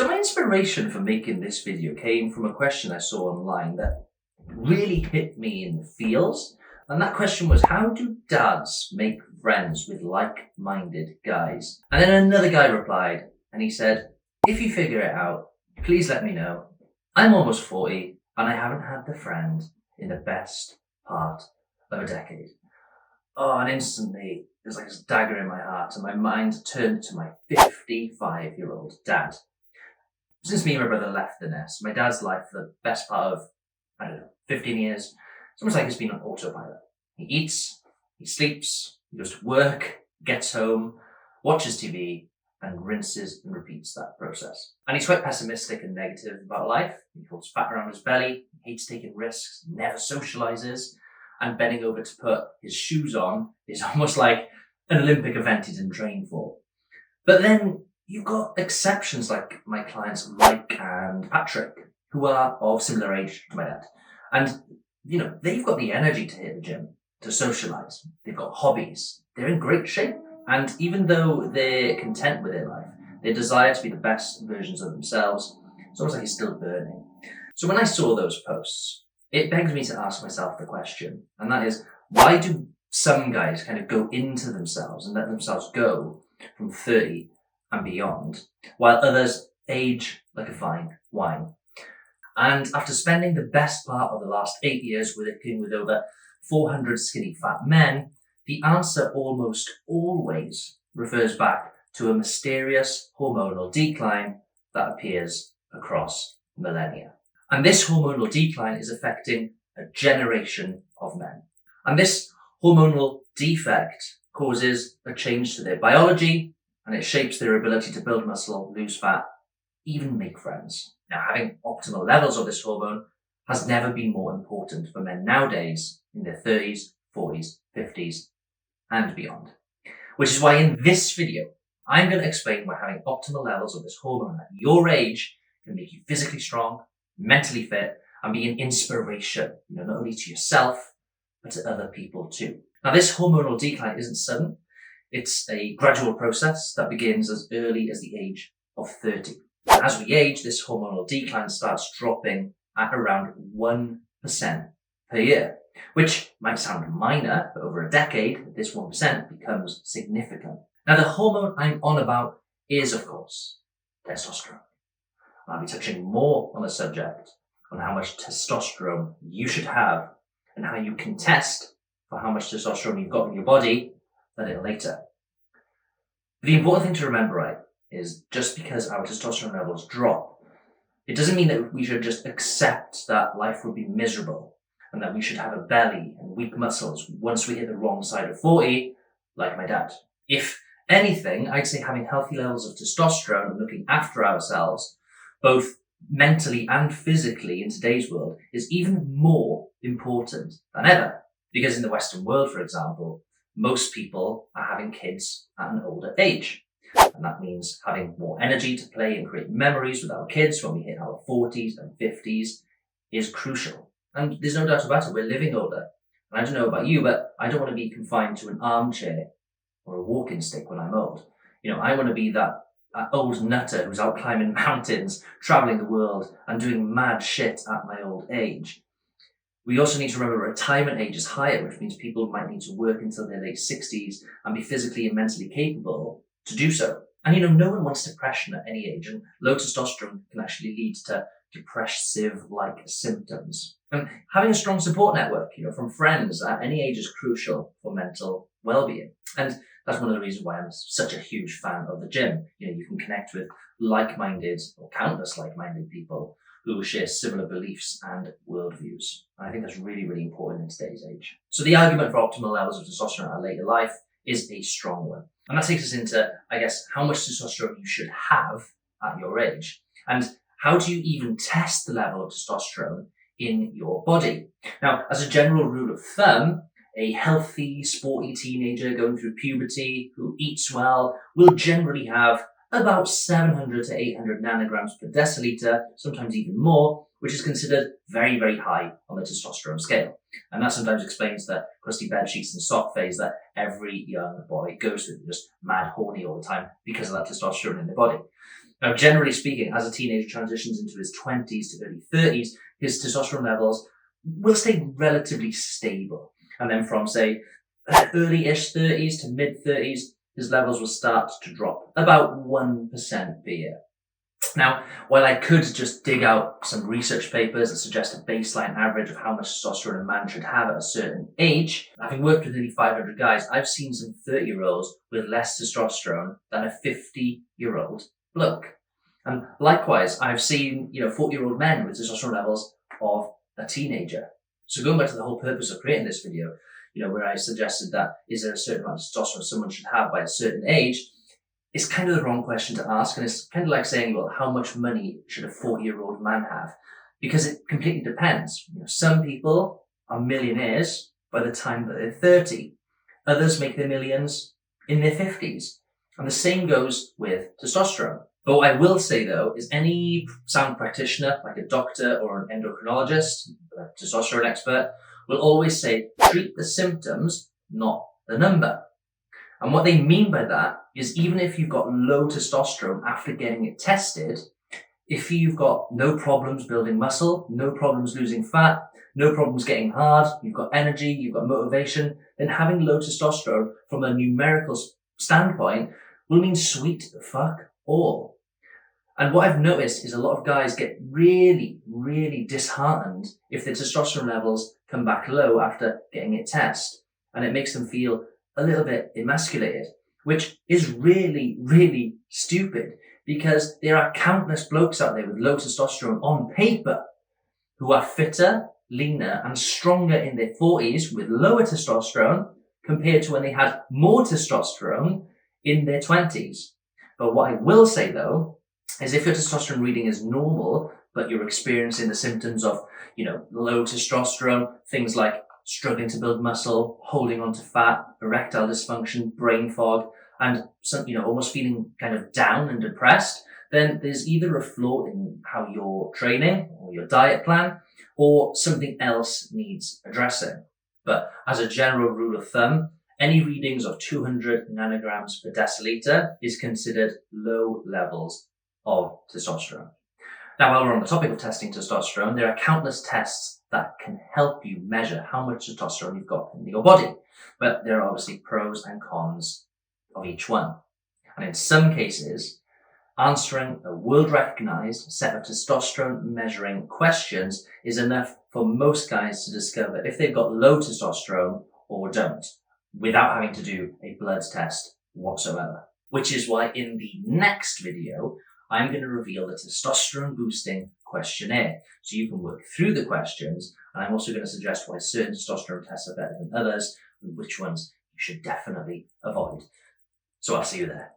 So my inspiration for making this video came from a question I saw online that really hit me in the feels. And that question was, how do dads make friends with like-minded guys? And then another guy replied and he said, if you figure it out, please let me know. I'm almost 40 and I haven't had the friend in the best part of a decade. Oh, and instantly there's like this dagger in my heart and my mind turned to my 55-year-old dad. Since me and my brother left the nest, my dad's life for the best part of, 15 years, it's almost like it's been on autopilot. He eats, he sleeps, he goes to work, gets home, watches TV, and rinses and repeats that process. And he's quite pessimistic and negative about life. He feels fat around his belly, hates taking risks, never socializes, and bending over to put his shoes on is almost like an Olympic event he didn't train for. But then you've got exceptions like my clients Mike and Patrick, who are of similar age to my dad. And, they've got the energy to hit the gym, to socialize. They've got hobbies. They're in great shape. And even though they're content with their life, their desire to be the best versions of themselves, it's almost like it's still burning. So when I saw those posts, it begs me to ask myself the question, and that is, why do some guys kind of go into themselves and let themselves go from 30 and beyond, while others age like a fine wine? And after spending the best part of the last 8 years working with over 400 skinny fat men, the answer almost always refers back to a mysterious hormonal decline that appears across millennia. And this hormonal decline is affecting a generation of men. And this hormonal defect causes a change to their biology, and it shapes their ability to build muscle, lose fat, even make friends. Now, having optimal levels of this hormone has never been more important for men nowadays in their 30s, 40s, 50s, and beyond. Which is why in this video, I'm going to explain why having optimal levels of this hormone at your age can make you physically strong, mentally fit, and be an inspiration, not only to yourself, but to other people too. Now, this hormonal decline isn't sudden. It's a gradual process that begins as early as the age of 30. And as we age, this hormonal decline starts dropping at around 1% per year, which might sound minor, but over a decade, this 1% becomes significant. Now, the hormone I'm on about is, of course, testosterone. I'll be touching more on the subject, on how much testosterone you should have and how you can test for how much testosterone you've got in your body a little later. The important thing to remember, right, is just because our testosterone levels drop, it doesn't mean that we should just accept that life will be miserable and that we should have a belly and weak muscles once we hit the wrong side of 40, like my dad. If anything, I'd say having healthy levels of testosterone and looking after ourselves, both mentally and physically in today's world, is even more important than ever. Because in the Western world, for example, most people are having kids at an older age. And that means having more energy to play and create memories with our kids when we hit our 40s and 50s is crucial. And there's no doubt about it, we're living older. And I don't know about you, but I don't want to be confined to an armchair or a walking stick when I'm old. I want to be that old nutter who's out climbing mountains, traveling the world, and doing mad shit at my old age. We also need to remember retirement age is higher, which means people might need to work until their late 60s and be physically and mentally capable to do so. And no one wants depression at any age, and low testosterone can actually lead to depressive-like symptoms. And having a strong support network, from friends at any age is crucial for mental well-being. And that's one of the reasons why I'm such a huge fan of the gym. You can connect with like-minded or countless like-minded people who share similar beliefs and worldviews. And I think that's really, really important in today's age. So the argument for optimal levels of testosterone at later life is a strong one. And that takes us into, how much testosterone you should have at your age. And how do you even test the level of testosterone in your body? Now, as a general rule of thumb, a healthy, sporty teenager going through puberty who eats well will generally have about 700 to 800 nanograms per deciliter, sometimes even more, which is considered very, very high on the testosterone scale. And that sometimes explains the crusty bed sheets and sock phase that every young boy goes through, just mad horny all the time because of that testosterone in their body. Now, generally speaking, as a teenager transitions into his 20s to early 30s, his testosterone levels will stay relatively stable. And then from, say, early-ish 30s to mid-30s, his levels will start to drop about 1% per year. Now, while I could just dig out some research papers that suggest a baseline average of how much testosterone a man should have at a certain age, having worked with nearly 500 guys, I've seen some 30-year-olds with less testosterone than a 50-year-old bloke. And likewise, I've seen, 40-year-old men with testosterone levels of a teenager. So going back to the whole purpose of creating this video, where I suggested that is there a certain amount of testosterone someone should have by a certain age, it's kind of the wrong question to ask. And it's kind of like saying, well, how much money should a 40-year-old man have? Because it completely depends. Some people are millionaires by the time that they're 30. Others make their millions in their 50s. And the same goes with testosterone. But what I will say, though, is any sound practitioner, like a doctor or an endocrinologist, a testosterone expert, will always say, treat the symptoms, not the number. And what they mean by that is even if you've got low testosterone after getting it tested, if you've got no problems building muscle, no problems losing fat, no problems getting hard, you've got energy, you've got motivation, then having low testosterone from a numerical standpoint will mean sweet fuck all. And what I've noticed is a lot of guys get really, really disheartened if their testosterone levels come back low after getting it tested. And it makes them feel a little bit emasculated, which is really, really stupid because there are countless blokes out there with low testosterone on paper who are fitter, leaner and stronger in their 40s with lower testosterone compared to when they had more testosterone in their 20s. But what I will say though, is if your testosterone reading is normal, but you're experiencing the symptoms of, low testosterone, things like struggling to build muscle, holding on to fat, erectile dysfunction, brain fog, and some, almost feeling kind of down and depressed, then there's either a flaw in how you're training or your diet plan, or something else needs addressing. But as a general rule of thumb, any readings of 200 nanograms per deciliter is considered low levels of testosterone. Now, while we're on the topic of testing testosterone, there are countless tests that can help you measure how much testosterone you've got in your body. But there are obviously pros and cons of each one. And in some cases, answering a world-recognized set of testosterone measuring questions is enough for most guys to discover if they've got low testosterone or don't, without having to do a blood test whatsoever. Which is why in the next video, I'm going to reveal the testosterone boosting questionnaire. So you can work through the questions, and I'm also going to suggest why certain testosterone tests are better than others, and which ones you should definitely avoid. So I'll see you there.